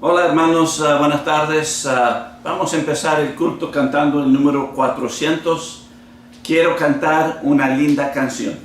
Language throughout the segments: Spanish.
Hola hermanos, buenas tardes. Vamos a empezar el culto cantando el número 400. Quiero cantar una linda canción.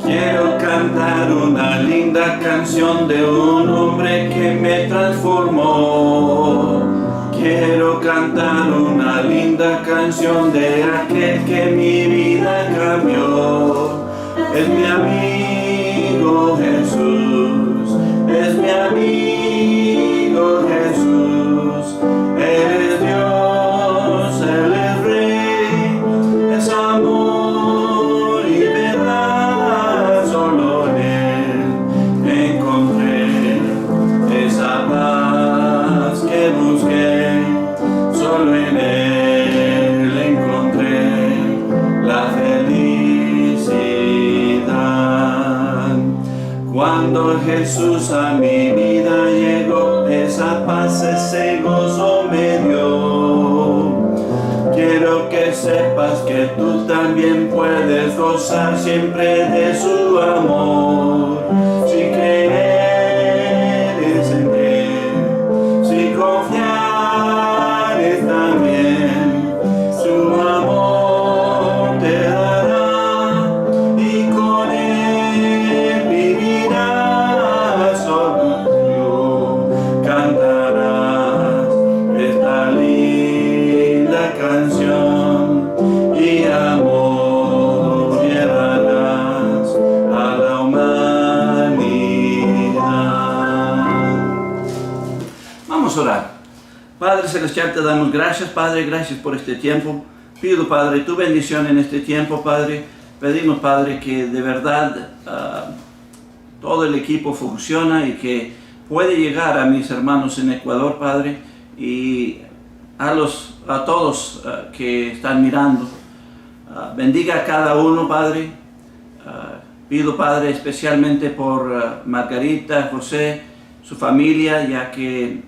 Quiero cantar una linda canción de un hombre que me transformó. Quiero cantar una linda canción de aquel que mi vida cambió. Es mi amigo Jesús, es mi amigo Jesús. Él es Dios, Él es Rey, es amor y verdad. Solo en Él encontré esa paz que busqué. Solo en Él encontré la felicidad. Cuando Jesús a mi vida llegó, esa paz, ese gozo me dio. Quiero que sepas que tú también puedes gozar siempre de su amor. Si crees en Él, si confiares también, su amor te dará y con Él vivirás. Solo cantarás esta linda canción y amor llevarás a la humanidad. Vamos a orar. Padre Celestial, te damos gracias, Padre, gracias por este tiempo. Pido, Padre, tu bendición en este tiempo, Padre. Pedimos, Padre, que de verdad todo el equipo funciona y que puede llegar a mis hermanos en Ecuador, Padre, y a todos que están mirando. Bendiga a cada uno, Padre. Pido, Padre, especialmente por Margarita, José, su familia, ya que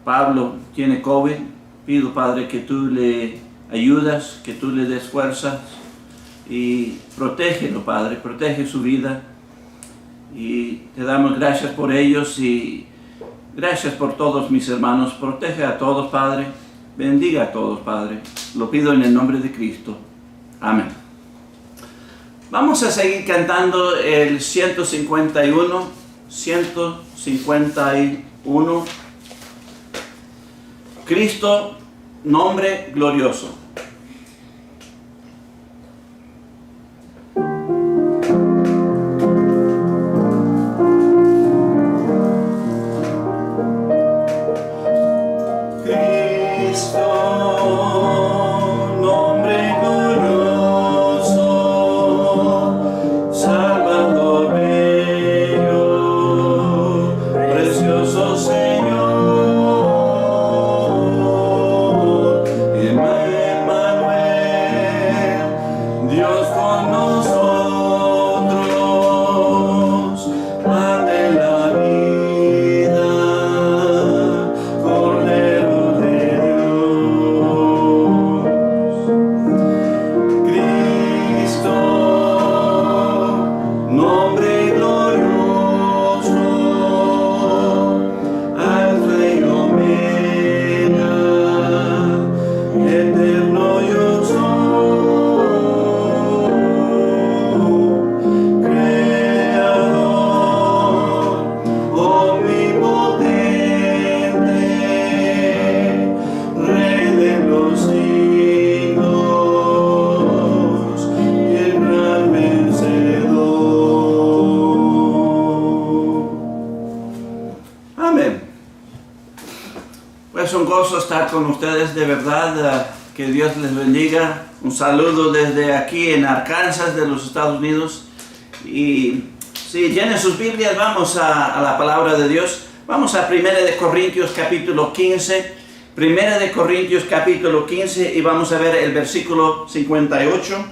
Pablo tiene COVID. Pido, Padre, que tú le ayudas, que tú le des fuerzas y protégelo, Padre, protege su vida. Y te damos gracias por ellos y gracias por todos mis hermanos. Protege a todos, Padre. Bendiga a todos, Padre. Lo pido en el nombre de Cristo. Amén. Vamos a seguir cantando el 151. 151. Cristo, nombre glorioso. Estar con ustedes, de verdad, que Dios les bendiga. Un saludo desde aquí en Arkansas, de los Estados Unidos. Y si tienen sus Biblias, vamos a la palabra de Dios. Vamos a 1 Corintios capítulo 15. 1 Corintios capítulo 15 y vamos a ver el versículo 58.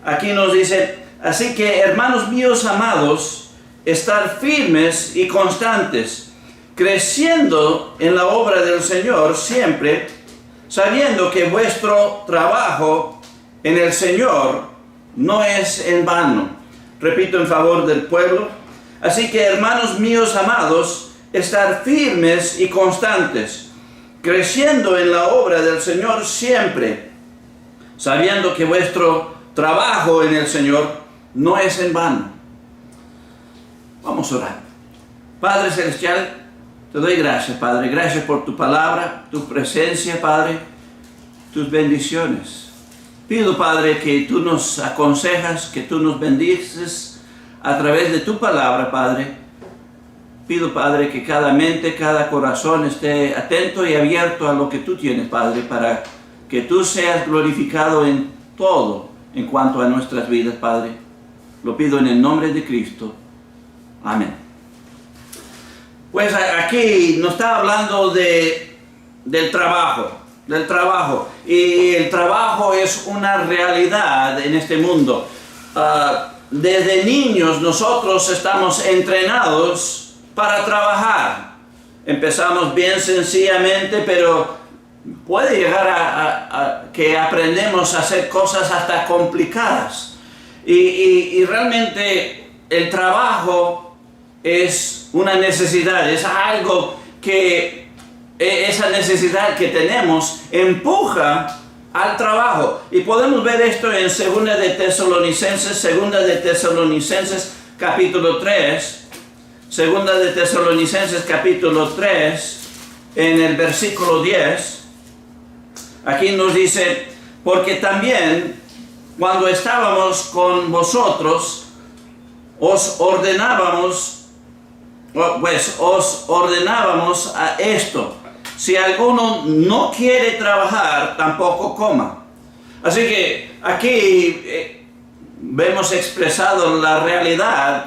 Aquí nos dice: así que, hermanos míos amados, estar firmes y constantes, creciendo en la obra del Señor siempre, sabiendo que vuestro trabajo en el Señor no es en vano. Repito, en favor del pueblo. Así que, hermanos míos amados, estar firmes y constantes, creciendo en la obra del Señor siempre, sabiendo que vuestro trabajo en el Señor no es en vano. Vamos a orar. Padre Celestial, te doy gracias, Padre. Gracias por tu palabra, tu presencia, Padre, tus bendiciones. Pido, Padre, que tú nos aconsejas, que tú nos bendices a través de tu palabra, Padre. Pido, Padre, que cada mente, cada corazón esté atento y abierto a lo que tú tienes, Padre, para que tú seas glorificado en todo en cuanto a nuestras vidas, Padre. Lo pido en el nombre de Cristo. Amén. Pues aquí nos está hablando del trabajo. Y el trabajo es una realidad en este mundo. Desde niños nosotros estamos entrenados para trabajar. Empezamos bien sencillamente, pero puede llegar a que aprendemos a hacer cosas hasta complicadas. Y realmente el trabajo es una necesidad, es algo que esa necesidad que tenemos empuja al trabajo. Y podemos ver esto en 2 de Tesalonicenses capítulo 3, 2 de Tesalonicenses capítulo 3, en el versículo 10. Aquí nos dice: porque también cuando estábamos con vosotros os ordenábamos a esto: si alguno no quiere trabajar, tampoco coma. Así que aquí vemos expresado la realidad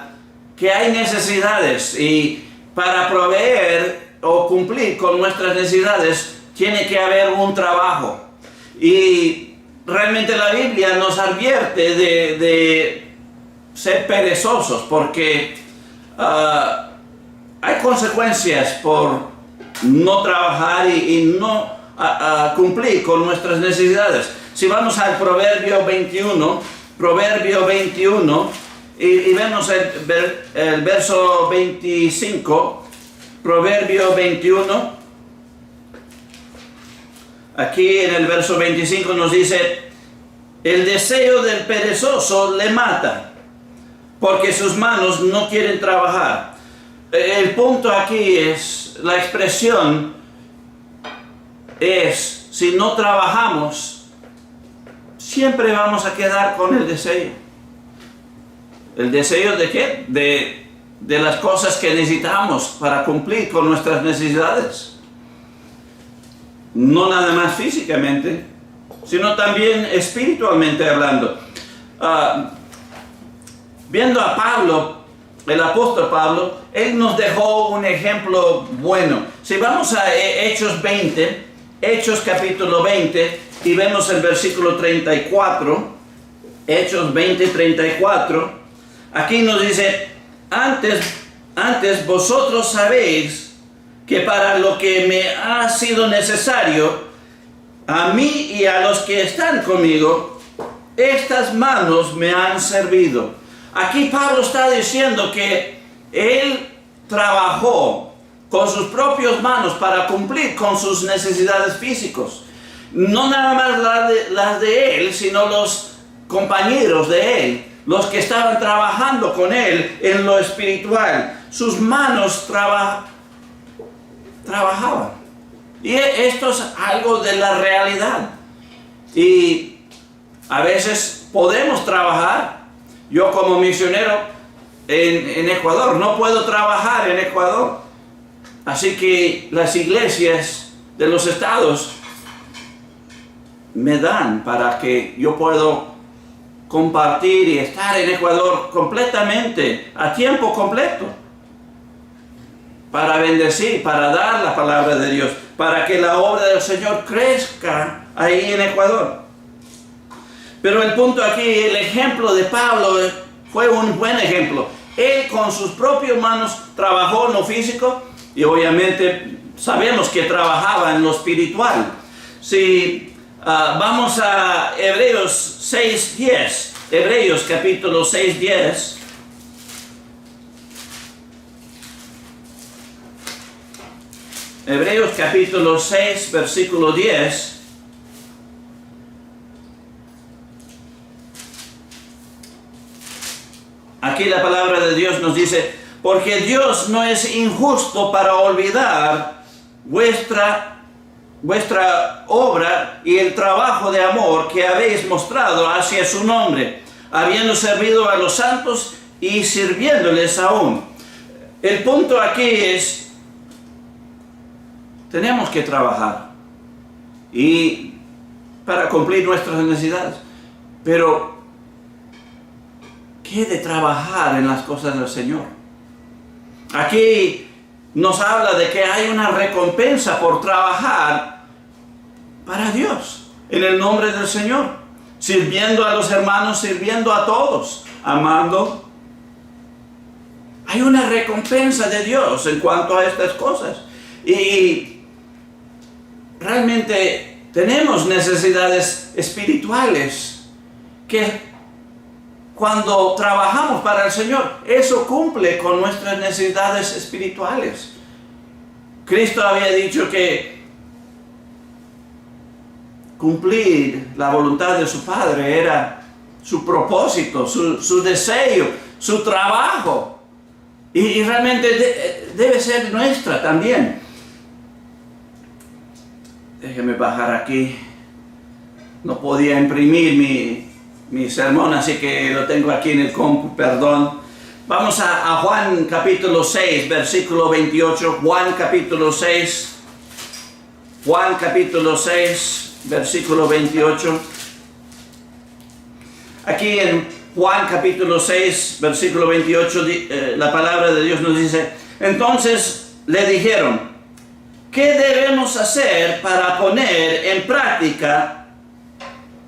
que hay necesidades, y para proveer o cumplir con nuestras necesidades tiene que haber un trabajo. Y realmente la Biblia nos advierte de ser perezosos, porque hay consecuencias por no trabajar y no cumplir con nuestras necesidades. Si vamos al Proverbio 21, y vemos el verso 25, Proverbio 21, aquí en el verso 25 nos dice: el deseo del perezoso le mata, porque sus manos no quieren trabajar. El punto aquí es, la expresión es: si no trabajamos, siempre vamos a quedar con el deseo. ¿El deseo de qué? De las cosas que necesitamos para cumplir con nuestras necesidades. No nada más físicamente, sino también espiritualmente hablando. Viendo a Pablo, el apóstol Pablo, él nos dejó un ejemplo bueno. Si vamos a Hechos capítulo 20, y vemos el versículo 34, Hechos 20, 34, aquí nos dice: antes vosotros sabéis que para lo que me ha sido necesario, a mí y a los que están conmigo, estas manos me han servido. Aquí Pablo está diciendo que él trabajó con sus propias manos para cumplir con sus necesidades físicas. No nada más las de él, sino los compañeros de él, los que estaban trabajando con él en lo espiritual. Sus manos trabajaban. Y esto es algo de la realidad. Y a veces podemos trabajar. Yo, como misionero en Ecuador, no puedo trabajar en Ecuador. Así que las iglesias de los estados me dan para que yo pueda compartir y estar en Ecuador completamente, a tiempo completo, para bendecir, para dar la palabra de Dios, para que la obra del Señor crezca ahí en Ecuador. Pero el punto aquí, el ejemplo de Pablo fue un buen ejemplo. Él con sus propias manos trabajó en lo físico, y obviamente sabemos que trabajaba en lo espiritual. Si vamos a Hebreos 6:10, Hebreos capítulo 6:10. Hebreos capítulo 6, versículo 10. Aquí la palabra de Dios nos dice, porque Dios no es injusto para olvidar vuestra obra y el trabajo de amor que habéis mostrado hacia su nombre, habiendo servido a los santos y sirviéndoles aún. El punto aquí es, tenemos que trabajar y para cumplir nuestras necesidades, pero ¿qué de trabajar en las cosas del Señor? Aquí nos habla de que hay una recompensa por trabajar para Dios, en el nombre del Señor, sirviendo a los hermanos, sirviendo a todos, amando. Hay una recompensa de Dios en cuanto a estas cosas. Y realmente tenemos necesidades espirituales que cuando trabajamos para el Señor, eso cumple con nuestras necesidades espirituales. Cristo había dicho que cumplir la voluntad de su Padre era su propósito, su deseo, su trabajo. Y realmente debe ser nuestra también. Déjeme bajar aquí. No podía imprimir mi sermón, así que lo tengo aquí en el compu, perdón. Vamos a Juan capítulo 6, versículo 28. Juan capítulo 6. Juan capítulo 6, versículo 28. Aquí en Juan capítulo 6, versículo 28, la palabra de Dios nos dice, entonces le dijeron, ¿qué debemos hacer para poner en práctica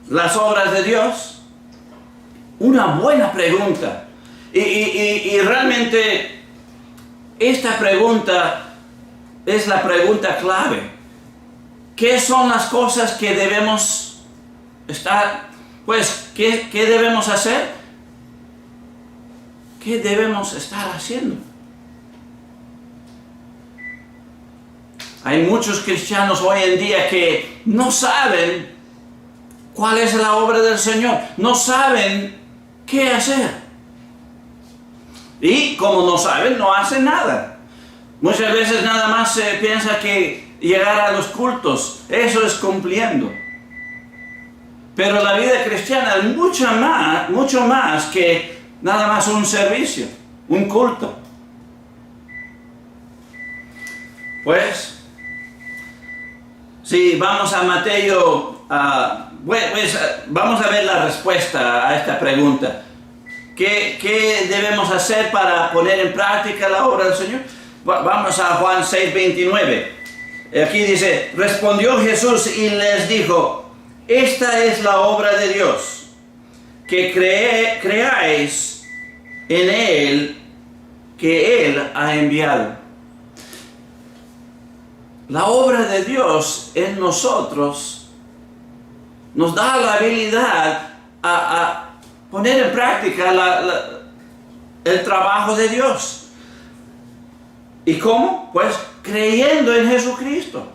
las obras de Dios? Una buena pregunta. Y realmente esta pregunta es la pregunta clave. ¿Qué son las cosas que debemos ¿qué debemos hacer? ¿Qué debemos estar haciendo? Hay muchos cristianos hoy en día que no saben cuál es la obra del Señor, no saben qué hacer. Y como no saben, no hacen nada. Muchas veces nada más se piensa que llegar a los cultos, eso es cumpliendo. Pero la vida cristiana es mucho más que nada más un servicio, un culto. Pues, si vamos a Mateo, vamos a ver la respuesta a esta pregunta. ¿Qué debemos hacer para poner en práctica la obra del Señor? Vamos a Juan 6:29. Aquí dice, respondió Jesús y les dijo, esta es la obra de Dios, que creáis en Él, que Él ha enviado. La obra de Dios en nosotros nos da la habilidad a poner en práctica el trabajo de Dios. ¿Y cómo? Pues creyendo en Jesucristo.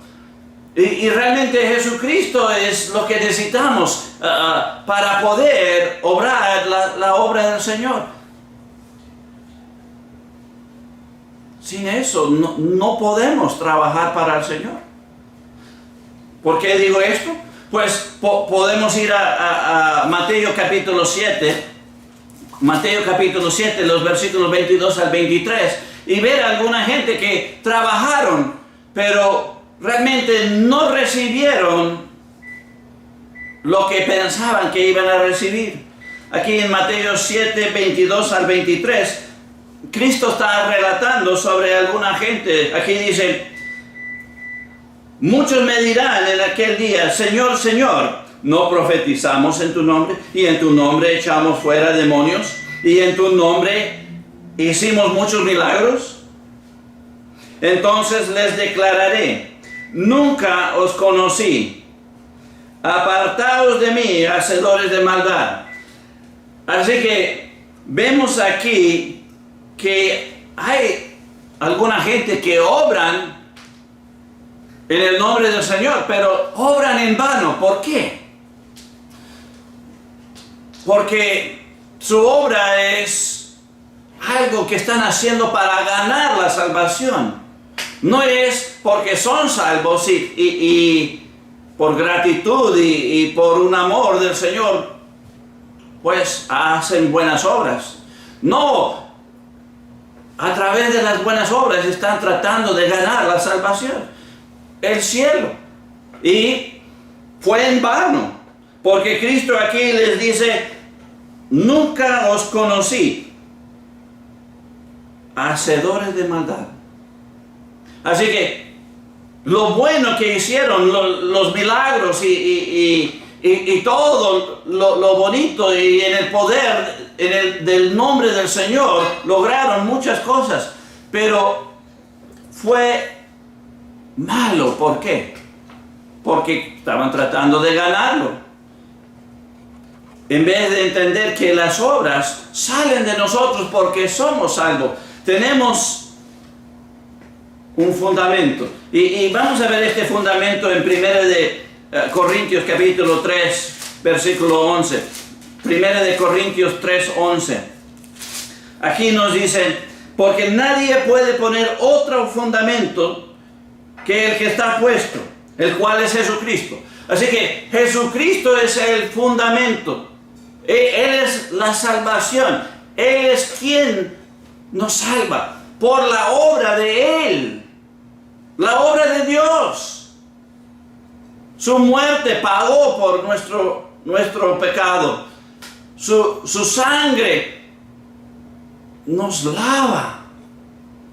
Y realmente Jesucristo es lo que necesitamos para poder obrar la obra del Señor. Sin eso no podemos trabajar para el Señor. ¿Por qué digo esto? Pues podemos ir a Mateo capítulo 7. Mateo capítulo 7, los versículos 22 al 23. Y ver a alguna gente que trabajaron, pero realmente no recibieron lo que pensaban que iban a recibir. Aquí en Mateo 7, 22 al 23, Cristo está relatando sobre alguna gente. Aquí dice, muchos me dirán en aquel día, Señor, Señor, ¿no profetizamos en tu nombre? Y en tu nombre echamos fuera demonios. Y en tu nombre hicimos muchos milagros. Entonces les declararé, nunca os conocí. apartaos de mí, hacedores de maldad. Así que vemos aquí que hay alguna gente que obran en el nombre del Señor, pero obran en vano. ¿Por qué? Porque su obra es algo que están haciendo para ganar la salvación. No es porque son salvos y por gratitud y por un amor del Señor, pues hacen buenas obras. No, a través de las buenas obras están tratando de ganar la salvación, el cielo. Y fue en vano, porque Cristo aquí les dice: nunca os conocí, hacedores de maldad. Así que lo bueno que hicieron, los milagros y todo lo bonito, y en el poder del nombre del Señor lograron muchas cosas, pero fue malo. ¿Por qué? Porque estaban tratando de ganarlo, en vez de entender que las obras salen de nosotros porque somos salvos. Tenemos un fundamento, y vamos a ver este fundamento en 1 de Corintios capítulo 3 versículo 11. 1 de Corintios 3, 11. Aquí nos dicen: porque nadie puede poner otro fundamento que el que está puesto, el cual es Jesucristo. Así que Jesucristo es el fundamento. Él es la salvación. Él es quien nos salva por la obra de Él, la obra de Dios. Su muerte pagó por nuestro pecado. Su sangre nos lava,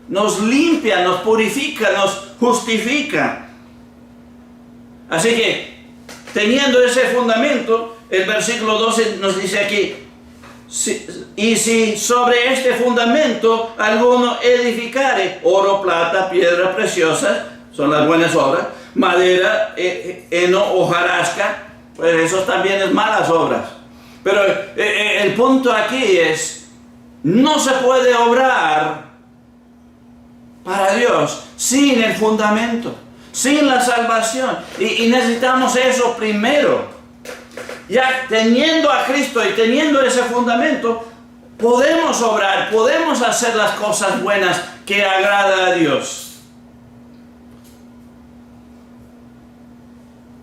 nos limpia, nos purifica, nos justifica. Así que, teniendo ese fundamento, el versículo 12 nos dice aquí: y si sobre este fundamento alguno edificare oro, plata, piedra preciosa, son las buenas obras, madera, heno, hojarasca, pues eso también es malas obras. Pero el punto aquí es: no se puede obrar para Dios sin el fundamento, sin la salvación, y necesitamos eso primero. Ya teniendo a Cristo y teniendo ese fundamento, podemos obrar, podemos hacer las cosas buenas que agrada a Dios.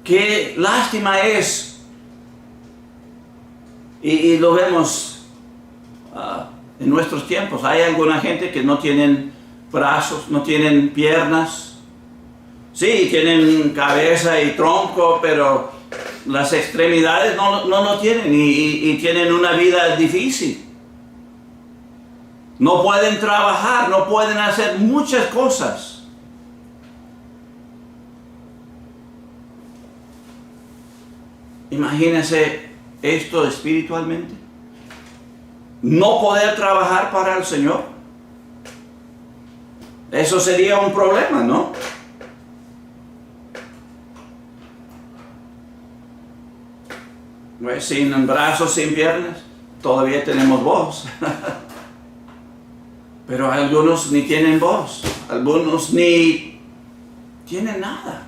Qué lástima es, y lo vemos en nuestros tiempos. Hay alguna gente que no tienen brazos, no tienen piernas. Sí, tienen cabeza y tronco, pero las extremidades no lo tienen, y tienen una vida difícil. No pueden trabajar, no pueden hacer muchas cosas. Imagínense esto espiritualmente. No poder trabajar para el Señor. Eso sería un problema, ¿no? Pues sin brazos, sin piernas, todavía tenemos voz. Pero algunos ni tienen voz, algunos ni tienen nada.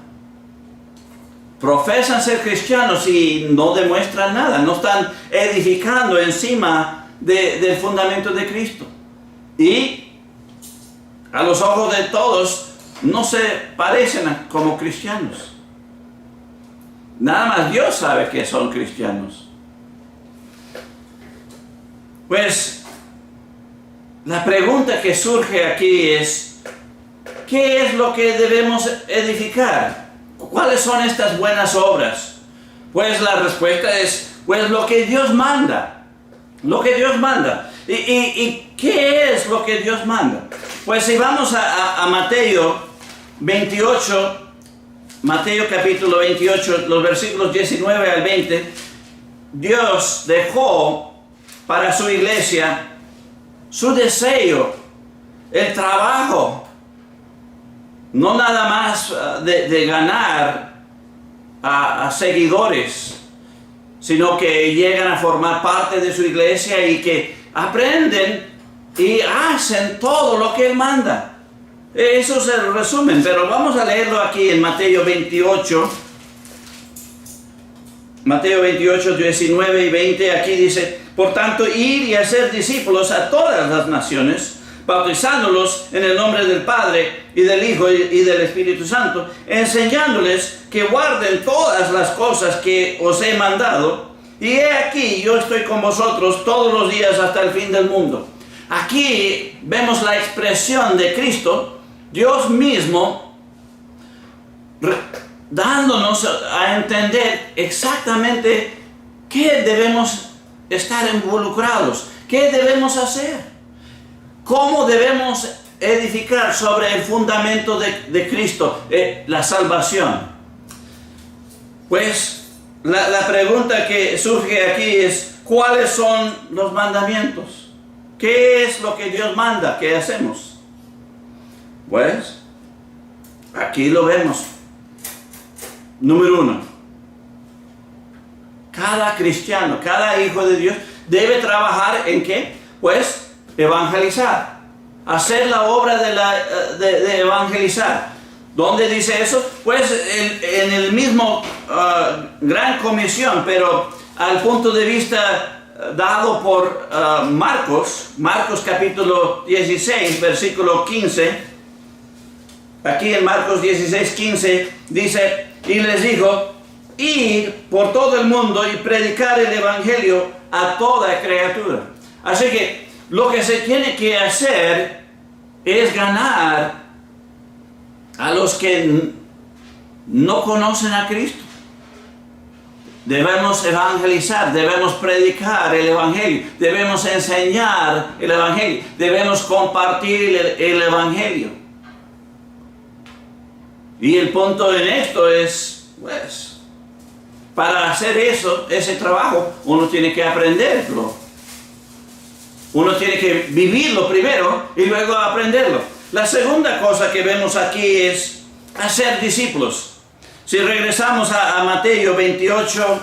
Profesan ser cristianos y no demuestran nada, no están edificando encima del fundamento de Cristo. Y a los ojos de todos no se parecen como cristianos. Nada más Dios sabe que son cristianos. Pues la pregunta que surge aquí es: ¿qué es lo que debemos edificar? ¿Cuáles son estas buenas obras? Pues la respuesta es: pues lo que Dios manda. Lo que Dios manda. ¿Y qué es lo que Dios manda? Pues si vamos a Mateo 28, Mateo capítulo 28, los versículos 19 al 20, Dios dejó para su iglesia su deseo, el trabajo, no nada más de ganar a seguidores, sino que llegan a formar parte de su iglesia y que aprenden y hacen todo lo que Él manda. Eso es el resumen, pero vamos a leerlo aquí en Mateo 28. Mateo 28, 19 y 20, aquí dice: por tanto, ir y hacer discípulos a todas las naciones, bautizándolos en el nombre del Padre y del Hijo y del Espíritu Santo, enseñándoles que guarden todas las cosas que os he mandado. Y he aquí, yo estoy con vosotros todos los días hasta el fin del mundo. Aquí vemos la expresión de Cristo, Dios mismo, dándonos a entender exactamente qué debemos estar involucrados, qué debemos hacer, cómo debemos edificar sobre el fundamento de Cristo, la salvación. Pues la pregunta que surge aquí es: ¿cuáles son los mandamientos? ¿Qué es lo que Dios manda? ¿Qué hacemos? Pues aquí lo vemos. Número 1. Cada cristiano, cada hijo de Dios debe trabajar ¿en qué? Pues evangelizar. Hacer la obra de evangelizar. ¿Dónde dice eso? Pues en el mismo Gran Comisión, pero al punto de vista dado por Marcos capítulo 16, versículo 15. Aquí en Marcos 16, 15 dice: y les dijo: ir por todo el mundo y predicar el evangelio a toda criatura. Así que lo que se tiene que hacer es ganar a los que no conocen a Cristo. Debemos evangelizar, debemos predicar el evangelio, debemos enseñar el evangelio, debemos compartir el evangelio. Y el punto en esto es, pues, para hacer eso, ese trabajo, uno tiene que aprenderlo. Uno tiene que vivirlo primero y luego aprenderlo. La segunda cosa que vemos aquí es hacer discípulos. Si regresamos a Mateo 28,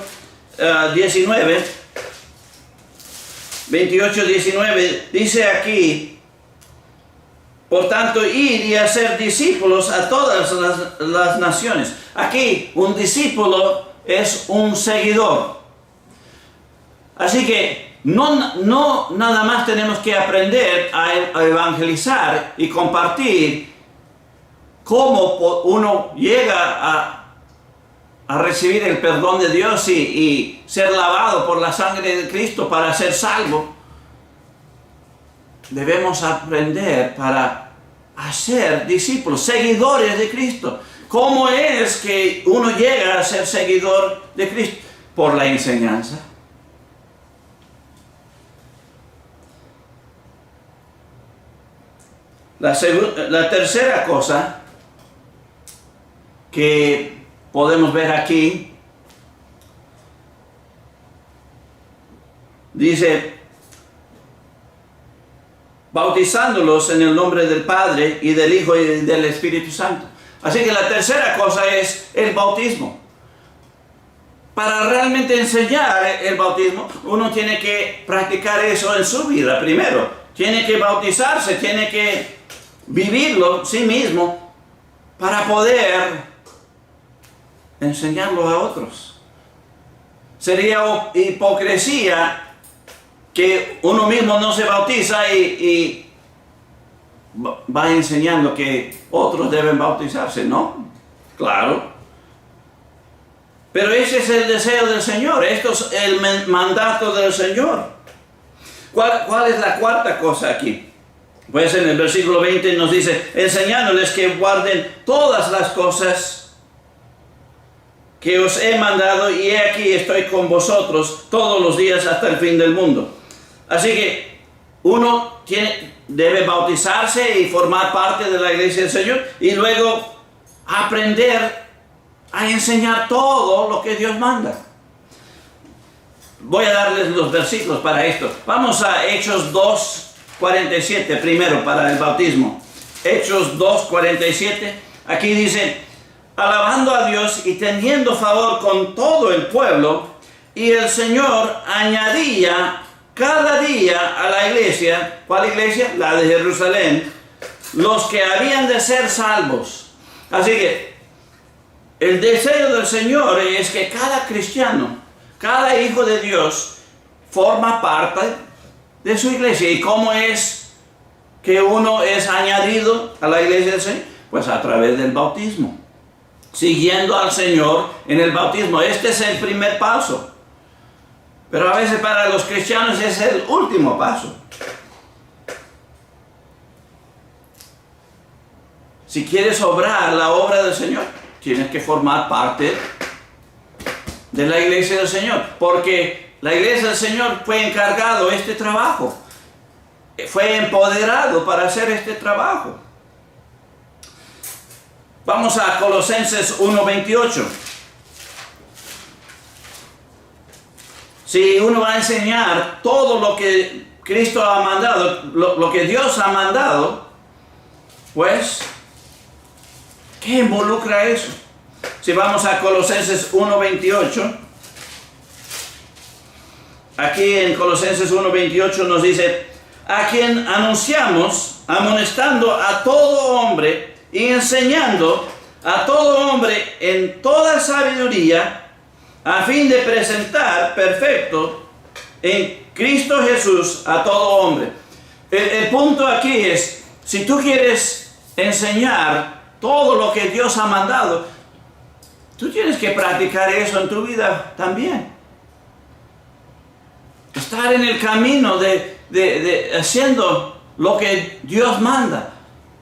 19, dice aquí: por tanto, ir y hacer discípulos a todas las naciones. Aquí, un discípulo es un seguidor. Así que no nada más tenemos que aprender a evangelizar y compartir cómo uno llega a recibir el perdón de Dios y ser lavado por la sangre de Cristo para ser salvo. Debemos aprender para hacer discípulos, seguidores de Cristo. ¿Cómo es que uno llega a ser seguidor de Cristo? Por la enseñanza. La tercera cosa que podemos ver aquí, dice: bautizándolos en el nombre del Padre y del Hijo y del Espíritu Santo. Así que la tercera cosa es el bautismo. Para realmente enseñar el bautismo, uno tiene que practicar eso en su vida primero. Tiene que bautizarse, tiene que vivirlo sí mismo para poder enseñarlo a otros. Sería hipocresía que uno mismo no se bautiza y va enseñando que otros deben bautizarse, ¿no? Claro. Pero ese es el deseo del Señor, esto es el mandato del Señor. ¿Cuál es la cuarta cosa aquí? Pues en el versículo 20 nos dice: enseñándoles que guarden todas las cosas que os he mandado, y he aquí estoy con vosotros todos los días hasta el fin del mundo. Así que uno debe bautizarse y formar parte de la iglesia del Señor, y luego aprender a enseñar todo lo que Dios manda. Voy a darles los versículos para esto. Vamos a Hechos 2:47 primero para el bautismo. Hechos 2:47. Aquí dice: alabando a Dios y teniendo favor con todo el pueblo, y el Señor añadía cada día a la iglesia, ¿cuál iglesia? La de Jerusalén, los que habían de ser salvos. Así que el deseo del Señor es que cada cristiano, cada hijo de Dios, forma parte de su iglesia. ¿Y cómo es que uno es añadido a la iglesia del Señor? Pues a través del bautismo, siguiendo al Señor en el bautismo. Este es el primer paso, pero a veces para los cristianos es el último paso. Si quieres obrar la obra del Señor, tienes que formar parte de la iglesia del Señor, porque la iglesia del Señor fue encargado este trabajo, fue empoderado para hacer este trabajo. Vamos a Colosenses 1:28. Si uno va a enseñar todo lo que Cristo ha mandado, lo que Dios ha mandado, pues, ¿qué involucra eso? Si vamos a Colosenses 1:28, aquí en Colosenses 1:28 nos dice: a quien anunciamos, amonestando a todo hombre y enseñando a todo hombre en toda sabiduría, a fin de presentar perfecto en Cristo Jesús a todo hombre. El punto aquí es, si tú quieres enseñar todo lo que Dios ha mandado, tú tienes que practicar eso en tu vida también. Estar en el camino de haciendo lo que Dios manda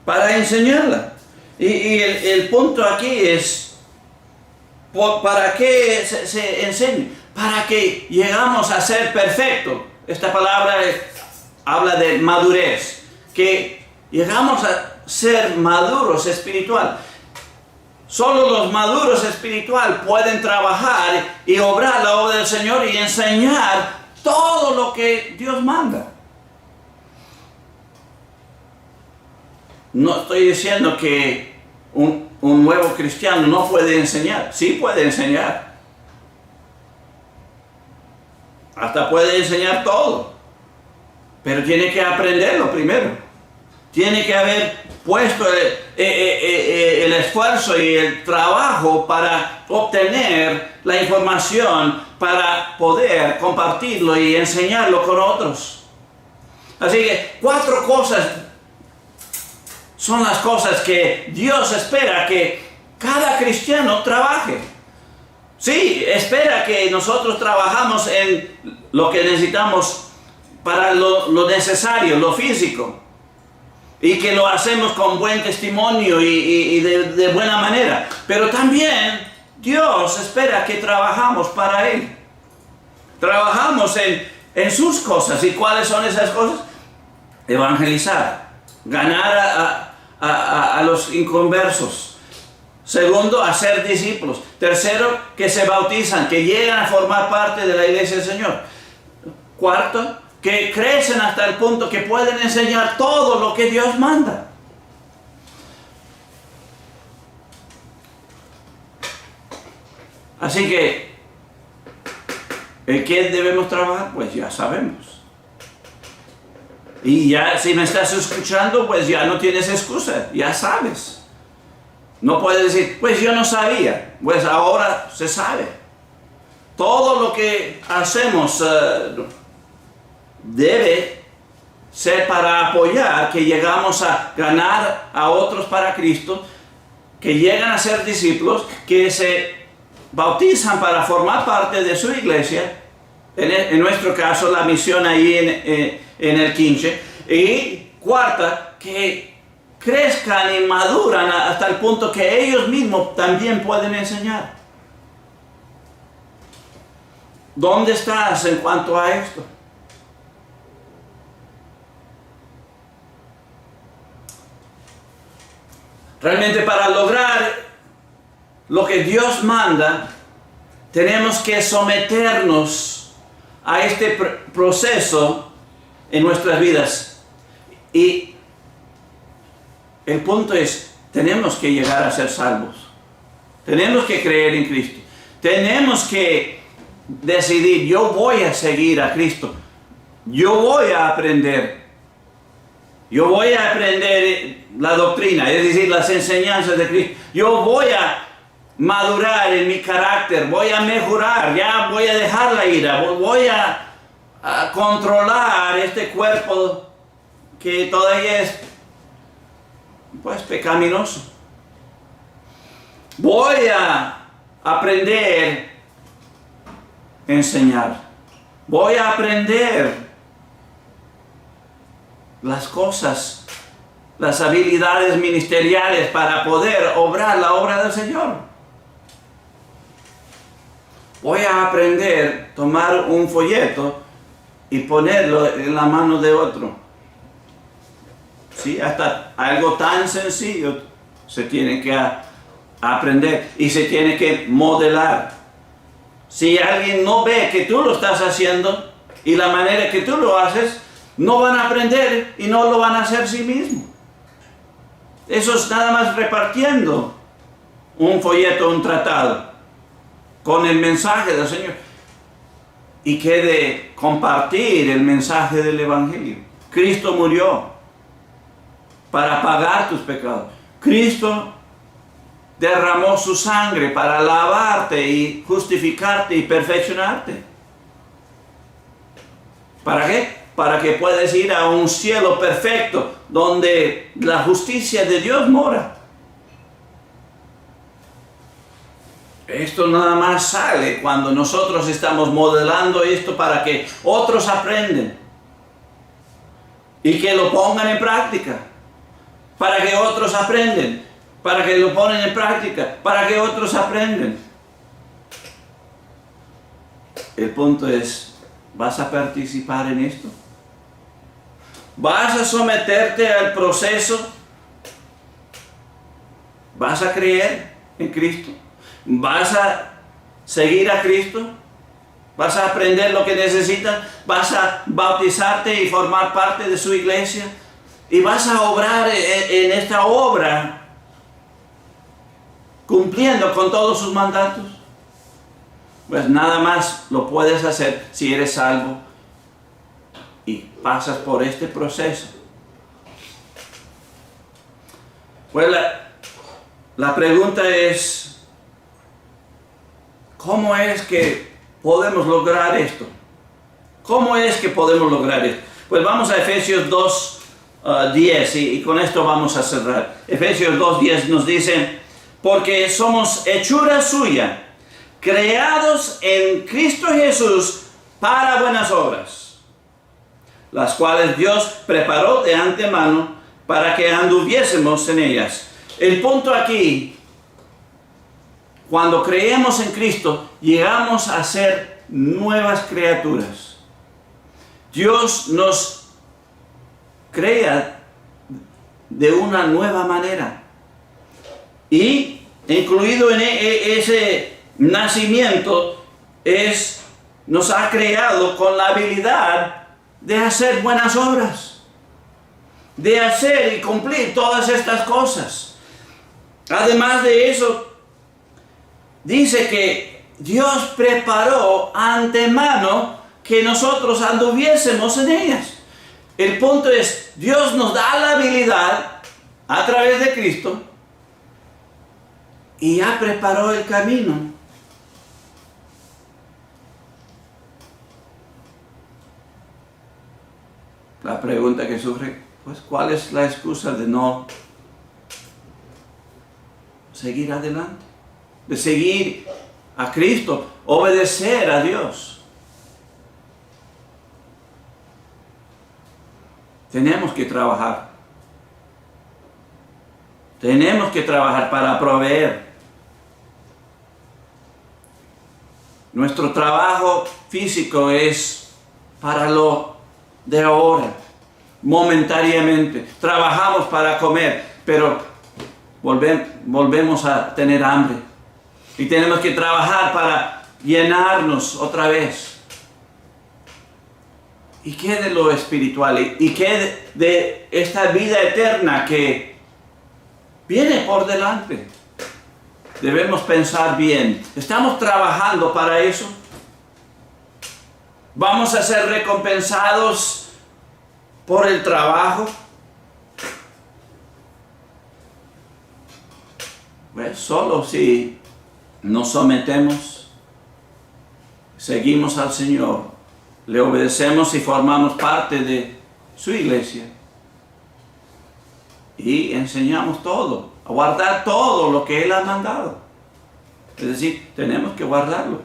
para enseñarla. Y el punto aquí es, ¿para qué se enseña? Para que llegamos a ser perfectos. Esta palabra habla de madurez, que llegamos a ser maduros espiritual. Solo los maduros espiritual pueden trabajar y obrar la obra del Señor y enseñar todo lo que Dios manda. No estoy diciendo que un nuevo cristiano no puede enseñar. Sí puede enseñar. Hasta puede enseñar todo. Pero tiene que aprenderlo primero. Tiene que haber puesto el esfuerzo y el trabajo para obtener la información, para poder compartirlo y enseñarlo con otros. Así que 4 cosas son las cosas que Dios espera que cada cristiano trabaje. Sí, espera que nosotros trabajamos en lo que necesitamos para lo necesario, lo físico. Y que lo hacemos con buen testimonio y de buena manera. Pero también Dios espera que trabajamos para Él. Trabajamos en sus cosas. ¿Y cuáles son esas cosas? Evangelizar. Ganar a los inconversos. Segundo, hacer discípulos. Tercero, que se bautizan, que llegan a formar parte de la iglesia del Señor. Cuarto, que crecen hasta el punto que pueden enseñar todo lo que Dios manda. Así que, ¿en qué debemos trabajar? Pues ya sabemos. Y ya, si me estás escuchando, pues ya no tienes excusa, ya sabes. No puedes decir, pues yo no sabía. Pues ahora se sabe. Todo lo que hacemos debe ser para apoyar que llegamos a ganar a otros para Cristo, que llegan a ser discípulos, que se bautizan para formar parte de su iglesia, en nuestro caso la misión ahí en el Quinche, y cuarta, que crezcan y maduran hasta el punto que ellos mismos también pueden enseñar. ¿Dónde estás en cuanto a esto? Realmente para lograr lo que Dios manda, tenemos que someternos a este proceso en nuestras vidas. Y el punto es, tenemos que llegar a ser salvos. Tenemos que creer en Cristo. Tenemos que decidir, yo voy a seguir a Cristo. Yo voy a aprender. Yo voy a aprender la doctrina, es decir, las enseñanzas de Cristo. Yo voy a madurar en mi carácter, voy a mejorar, ya voy a dejar la ira, voy a controlar este cuerpo que todavía es pues pecaminoso. Voy a aprender a enseñar. Voy a aprender las cosas, las habilidades ministeriales para poder obrar la obra del Señor. Voy a aprender a tomar un folleto y ponerlo en la mano de otro. Sí, hasta algo tan sencillo se tiene que aprender y se tiene que modelar. Si alguien no ve que tú lo estás haciendo y la manera que tú lo haces, no van a aprender y no lo van a hacer sí mismo. Eso es nada más repartiendo un folleto, un tratado, con el mensaje del Señor. Y que de compartir el mensaje del Evangelio. Cristo murió para pagar tus pecados. Cristo derramó su sangre para lavarte y justificarte y perfeccionarte. ¿Para qué? Para que puedas ir a un cielo perfecto, donde la justicia de Dios mora. Esto nada más sale cuando nosotros estamos modelando esto para que otros aprendan y que lo pongan en práctica. Para que otros aprendan, para que lo ponen en práctica, para que otros aprendan. El punto es, ¿vas a participar en esto? ¿Vas a someterte al proceso? ¿Vas a creer en Cristo? ¿Vas a seguir a Cristo? ¿Vas a aprender lo que necesitas? ¿Vas a bautizarte y formar parte de su iglesia? ¿Y vas a obrar en esta obra cumpliendo con todos sus mandatos? Pues nada más lo puedes hacer si eres salvo y pasas por este proceso. Pues la pregunta es, ¿cómo es que podemos lograr esto? ¿Cómo es que podemos lograr esto? Pues vamos a Efesios 2:10 y con esto vamos a cerrar. Efesios 2:10 nos dice, porque somos hechura suya, creados en Cristo Jesús para buenas obras, las cuales Dios preparó de antemano para que anduviésemos en ellas. El punto aquí, cuando creemos en Cristo, llegamos a ser nuevas criaturas. Dios nos crea de una nueva manera. Y incluido en ese nacimiento, nos ha creado con la habilidad de hacer buenas obras, de hacer y cumplir todas estas cosas. Además de eso, dice que Dios preparó antemano que nosotros anduviésemos en ellas. El punto es, Dios nos da la habilidad a través de Cristo y ya preparó el camino. La pregunta que surge, pues, ¿cuál es la excusa de no seguir adelante? De seguir a Cristo, obedecer a Dios. Tenemos que trabajar. Tenemos que trabajar para proveer. Nuestro trabajo físico es para lo de ahora, momentáneamente. Trabajamos para comer, pero volvemos a tener hambre. Y tenemos que trabajar para llenarnos otra vez. ¿Y qué de lo espiritual? ¿Y qué de esta vida eterna que viene por delante? debemos pensar bien. ¿Estamos trabajando para eso? ¿Vamos a ser recompensados por el trabajo? Pues solo si nos sometemos, seguimos al Señor, le obedecemos y formamos parte de su iglesia. Y enseñamos todo, a guardar todo lo que Él ha mandado. Es decir, tenemos que guardarlo.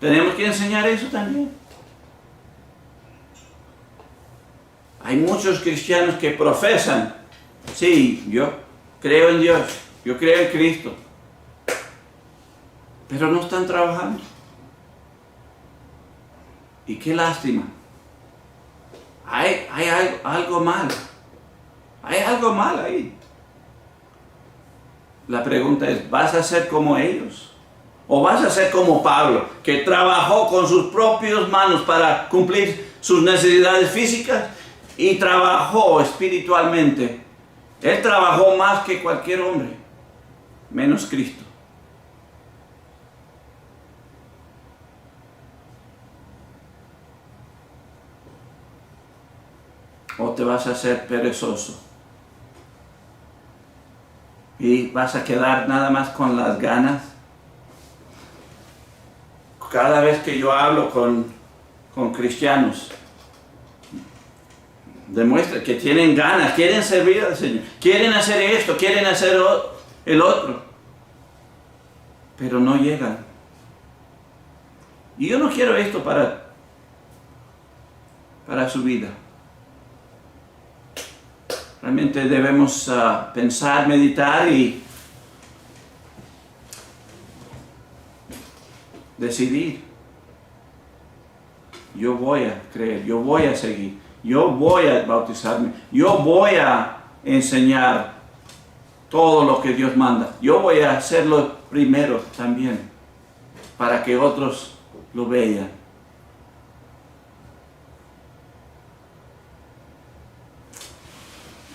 Tenemos que enseñar eso también. Hay muchos cristianos que profesan, sí, yo creo en Dios, yo creo en Cristo, pero no están trabajando. Y qué lástima. Hay algo mal. Hay algo mal ahí. La pregunta es, ¿vas a ser como ellos? ¿O vas a ser como Pablo, que trabajó con sus propias manos para cumplir sus necesidades físicas y trabajó espiritualmente? Él trabajó más que cualquier hombre, menos Cristo. ¿O te vas a hacer perezoso? Y vas a quedar nada más con las ganas. Cada vez que yo hablo con cristianos, demuestra que tienen ganas, quieren servir al Señor, quieren hacer esto, quieren hacer el otro, pero no llegan. Y yo no quiero esto para su vida. Realmente debemos pensar, meditar y decidir. Yo voy a creer, yo voy a seguir, yo voy a bautizarme, yo voy a enseñar todo lo que Dios manda. Yo voy a hacerlo primero también, para que otros lo vean.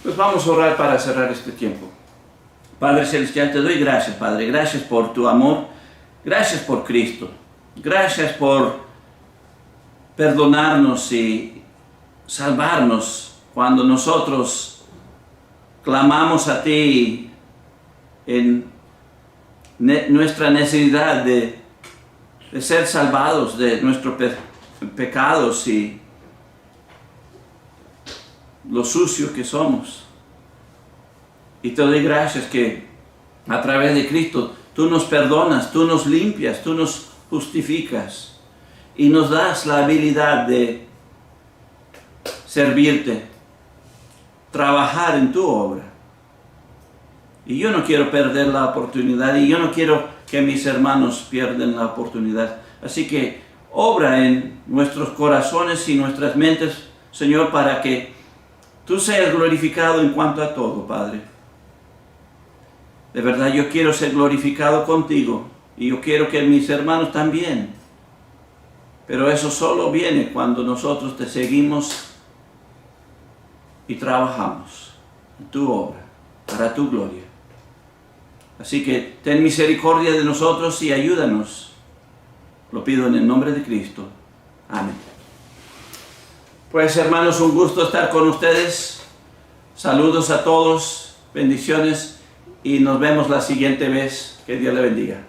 Pues vamos a orar para cerrar este tiempo. Padre Celestial, te doy gracias, Padre. Gracias por tu amor. Gracias por Cristo. Gracias por perdonarnos y salvarnos cuando nosotros clamamos a ti en nuestra necesidad de ser salvados de nuestros pecados y lo sucio que somos. Y te doy gracias que a través de Cristo tú nos perdonas, tú nos limpias, tú nos justificas y nos das la habilidad de servirte, trabajar en tu obra. Y yo no quiero perder la oportunidad y yo no quiero que mis hermanos pierdan la oportunidad. Así que obra en nuestros corazones y nuestras mentes, Señor, para que tú seas glorificado en cuanto a todo, Padre. De verdad, yo quiero ser glorificado contigo y yo quiero que mis hermanos también. Pero eso solo viene cuando nosotros te seguimos y trabajamos en tu obra, para tu gloria. Así que ten misericordia de nosotros y ayúdanos. Lo pido en el nombre de Cristo. Amén. Pues hermanos, un gusto estar con ustedes. Saludos a todos, bendiciones y nos vemos la siguiente vez. Que Dios le bendiga.